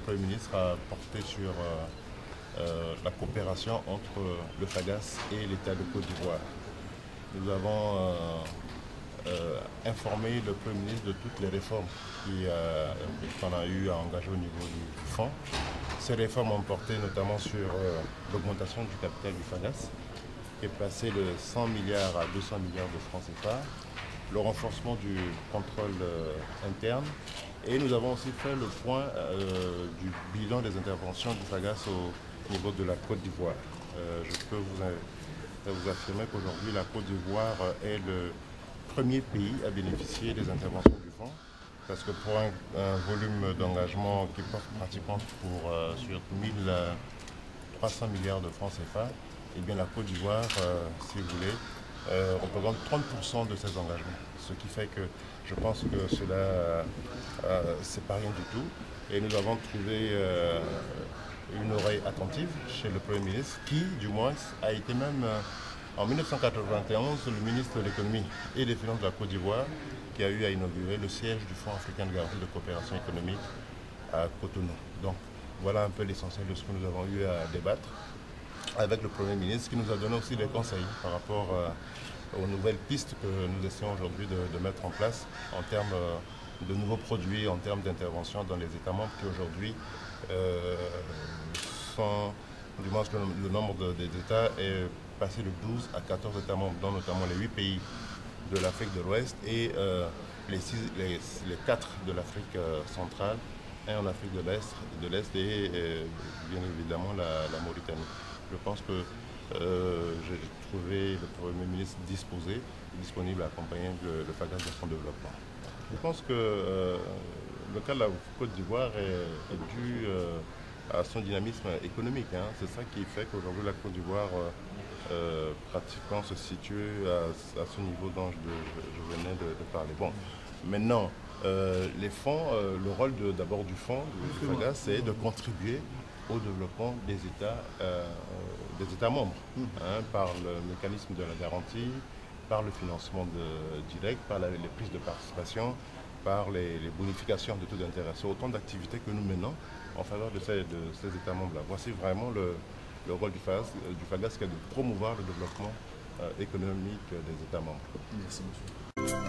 Premier ministre a porté sur la coopération entre le FAGAS et l'État de Côte d'Ivoire. Nous avons informé le Premier ministre de toutes les réformes qu'on a eu à engager au niveau du fonds. Ces réformes ont porté notamment sur l'augmentation du capital du FAGAS, qui est passé de 100 milliards à 200 milliards de francs CFA, le renforcement du contrôle interne, et nous avons aussi fait le point du bilan des interventions du FAGAS au niveau de la Côte d'Ivoire. Je peux vous affirmer qu'aujourd'hui la Côte d'Ivoire est le premier pays à bénéficier des interventions du fonds, parce que pour un volume d'engagement qui porte pratiquement sur 1300 milliards de francs CFA, eh bien la Côte d'Ivoire, si vous voulez, représente 30% de ces engagements. Ce qui fait que je pense que cela, c'est pas rien du tout. Et nous avons trouvé une oreille attentive chez le Premier ministre, qui, du moins, a été même, en 1991, le ministre de l'économie et des finances de la Côte d'Ivoire, qui a eu à inaugurer le siège du Fonds africain de garantie de coopération économique à Cotonou. Donc, voilà un peu l'essentiel de ce que nous avons eu à débattre avec le Premier ministre, qui nous a donné aussi des conseils par rapport aux nouvelles pistes que nous essayons aujourd'hui de mettre en place en termes de nouveaux produits, en termes d'intervention dans les États membres qui aujourd'hui sont, du moins le nombre des États est passé de 12 à 14 États membres, dont notamment les 8 pays de l'Afrique de l'Ouest et les 4 de l'Afrique centrale, un en Afrique de l'Est et bien évidemment la Mauritanie. Je pense que j'ai trouvé le Premier ministre disponible à accompagner le FAGAS dans son développement. Je pense que le cas de la Côte d'Ivoire est dû à son dynamisme économique. Hein. C'est ça qui fait qu'aujourd'hui la Côte d'Ivoire pratiquement se situe à ce niveau dont je venais de parler. Bon, maintenant, les fonds, le rôle d'abord du fonds, du FAGAS, c'est de contribuer au développement des États membres, hein, par le mécanisme de la garantie, par le financement direct, par les prises de participation, par les bonifications de taux d'intérêt. C'est autant d'activités que nous menons en faveur de ces États membres-là. Voici vraiment le rôle du FAGAS qui est de promouvoir le développement économique des États membres. Merci, monsieur.